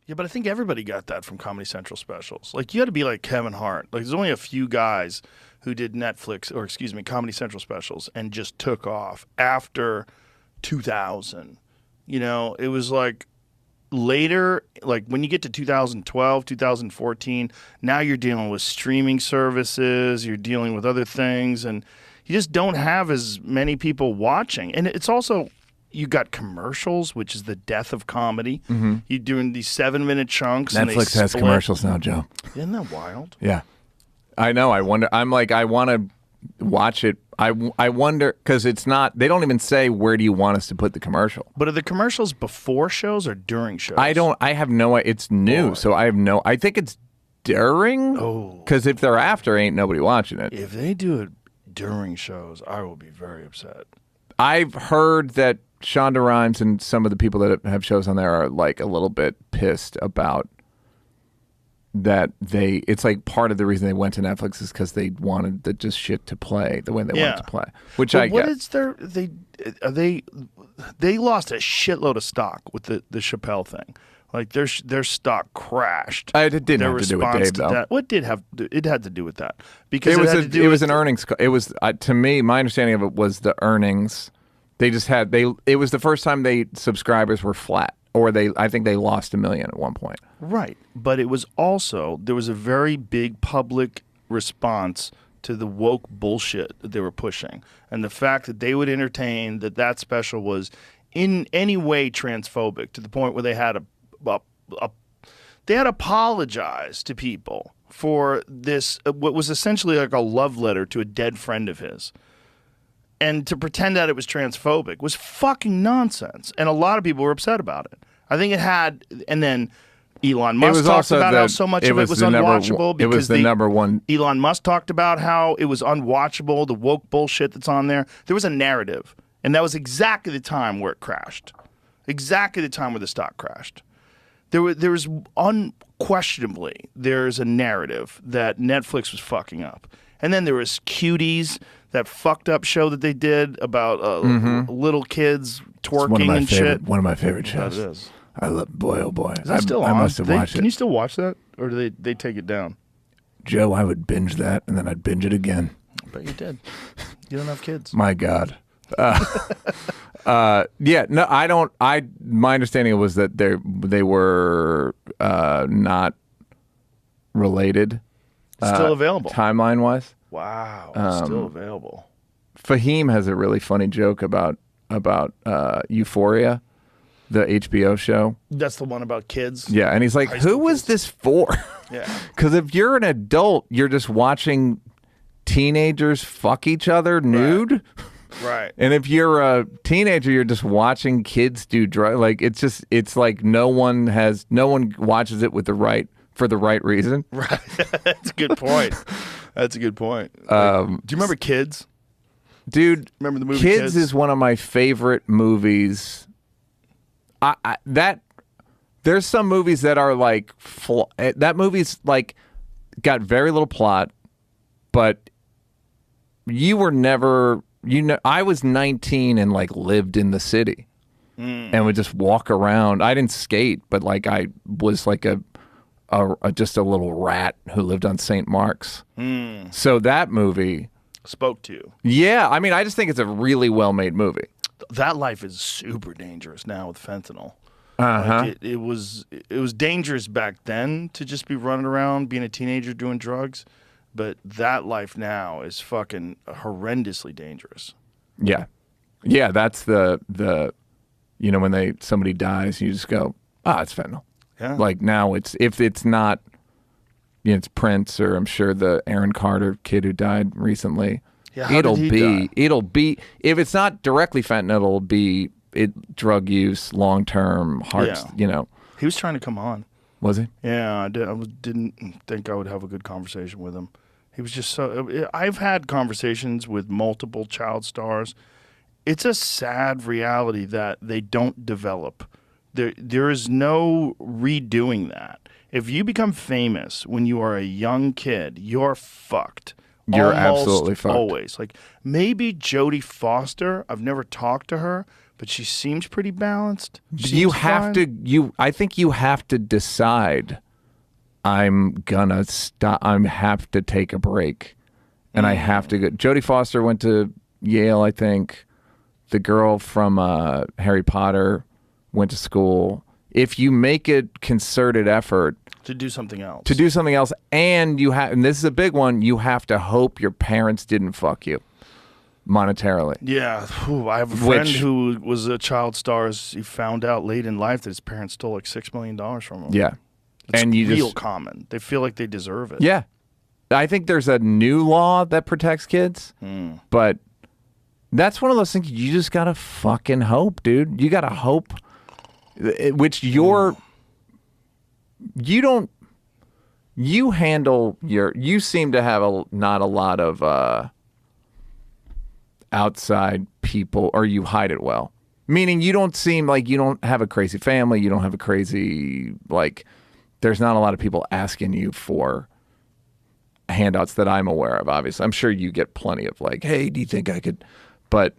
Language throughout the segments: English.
Yeah, but I think everybody got that from Comedy Central specials. Like, you had to be like Kevin Hart. Like, there's only a few guys who did Netflix, or excuse me, Comedy Central specials and just took off after 2000. You know, it was like later, like when you get to 2012, 2014, now you're dealing with streaming services, you're dealing with other things, and you just don't have as many people watching. And it's also, you got commercials, which is the death of comedy. Mm-hmm. You're doing these 7-minute chunks. Netflix has commercials now, Joe. Isn't that wild? Yeah. I know. I wonder. I'm like, I want to watch it. I wonder, because it's not, they don't even say where do you want us to put the commercial. But are the commercials before shows or during shows? I have no, it's new. Boy. So I think it's during. Oh. Because if they're after, ain't nobody watching it. If they do it during shows, I will be very upset. I've heard that Shonda Rhimes and some of the people that have shows on there are like a little bit pissed about that. It's like part of the reason they went to Netflix is because they wanted the just shit to play the way they wanted to play. Which I get. They lost a shitload of stock with the Chappelle thing. Like their stock crashed. It didn't have to do with Dave though. What did have it had to do with that? Because it was an earnings. It was to me, my understanding of it was the earnings. They just had it was the first time subscribers were flat, or I think they lost 1 million at one point. Right, but it was also, there was a very big public response to the woke bullshit that they were pushing, and the fact that they would entertain that special was in any way transphobic to the point where they had apologized to people for this, what was essentially like a love letter to a dead friend of his. And to pretend that it was transphobic was fucking nonsense. And a lot of people were upset about it. I think it had, and then Elon Musk talked about how so much of it was unwatchable. It was the number one. Elon Musk talked about how it was unwatchable, the woke bullshit that's on there. There was a narrative. And that was exactly the time where it crashed. Exactly the time where the stock crashed. There was unquestionably, there's a narrative that Netflix was fucking up. And then there was Cuties, that fucked up show that they did about little kids twerking and shit. One of my favorite shows. That is. I love, boy, oh boy. Is that still on? I must have watched it. Can you still watch that? Or do they take it down? Joe, I would binge that and then I'd binge it again. I bet you did. You don't have kids. My God. Yeah, no, I don't. My understanding was that they were not related. Still available. Timeline-wise. Wow, still available. Fahim has a really funny joke about Euphoria, the HBO show. That's the one about kids? Yeah, and he's like, who was this for? Yeah. Because if you're an adult, you're just watching teenagers fuck each other nude. Right. And if you're a teenager, you're just watching kids do drugs. Like, it's like no one watches it for the right reason. Right. That's a good point. That's a good point. Do you remember Kids? Dude, remember the movie Kids is one of my favorite movies. There's some movies that are like that movie's like got very little plot, but you were never, I was 19 and like lived in the city and would just walk around. I didn't skate, but like I was like just a little rat who lived on St. Mark's. So that movie spoke to you. Yeah, I mean, I just think it's a really well-made movie. That life is super dangerous now with fentanyl. Like it was dangerous back then to just be running around being a teenager doing drugs, but that life now is fucking horrendously dangerous. Yeah, yeah, that's the when somebody dies, you just go, it's fentanyl. Yeah. Like now if it's not, it's Prince, or I'm sure the Aaron Carter kid who died recently. Yeah, it'll be if it's not directly fentanyl, it'll be drug use, long term, heart. Yeah. He was trying to come on. Was he? Yeah, I didn't think I would have a good conversation with him. He was just so. I've had conversations with multiple child stars. It's a sad reality that they don't develop. There is no redoing that. If you become famous when you are a young kid, you're fucked. You're absolutely fucked. Always. Like maybe Jodie Foster, I've never talked to her, but she seems pretty balanced. You Seems have fine. to. I think you have to decide. I'm gonna stop. I have to take a break, and I have to go. Jodie Foster went to Yale, I think. The girl from Harry Potter went to school. If you make a concerted effort To do something else. and you have, and this is a big one, you have to hope your parents didn't fuck you monetarily. Yeah. Whew, I have a friend who was a child star. He found out late in life that his parents stole like $6 million from him. Yeah. It's and you real just, common. They feel like they deserve it. yeah. I think there's a new law that protects kids, but that's one of those things you just gotta fucking hope, dude. You gotta hope, which you handle you seem to have not a lot of outside people, or you hide it well. Meaning you don't seem like you don't have a crazy family, you don't have a crazy, like, there's not a lot of people asking you for handouts that I'm aware of, obviously. I'm sure you get plenty of like, hey, do you think I could, but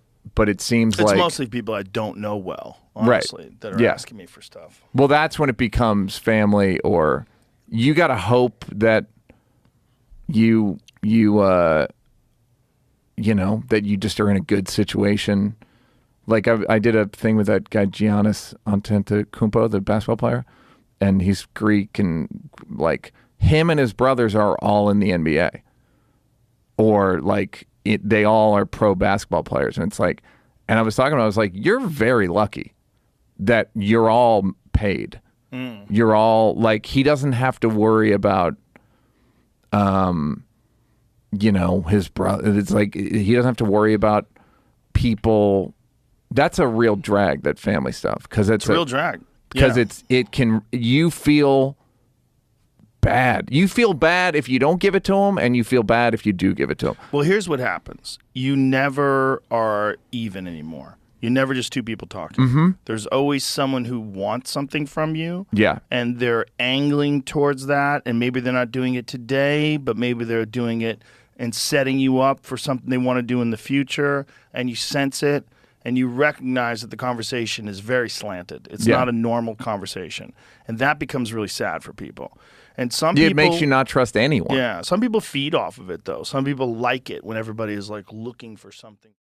it seems It's like mostly people I don't know well, honestly, Right. that are Yeah. asking me for stuff. well, that's when it becomes family, or you got to hope that you that you just are in a good situation. Like I did a thing with that guy Giannis Antetokounmpo, the basketball player, and he's Greek, and like him and his brothers are all in the NBA, or like they all are pro basketball players, and it's like, and I was like, you're very lucky that you're all paid. You're all like, he doesn't have to worry about his brother. It's like he doesn't have to worry about people. That's a real drag, that family stuff, because it's a real drag. Because Yeah. you feel bad. You feel bad if you don't give it to them, and you feel bad if you do give it to them. Well, here's what happens. You never are even anymore. You're never just two people talking. There's always someone who wants something from you. Yeah. And they're angling towards that, and maybe they're not doing it today, but maybe they're doing it and setting you up for something they want to do in the future, and you sense it, and you recognize that the conversation is very slanted. It's not a normal conversation, and that becomes really sad for people. And some people, it makes you not trust anyone. Yeah, some people feed off of it, though. Some people like it when everybody is like looking for something.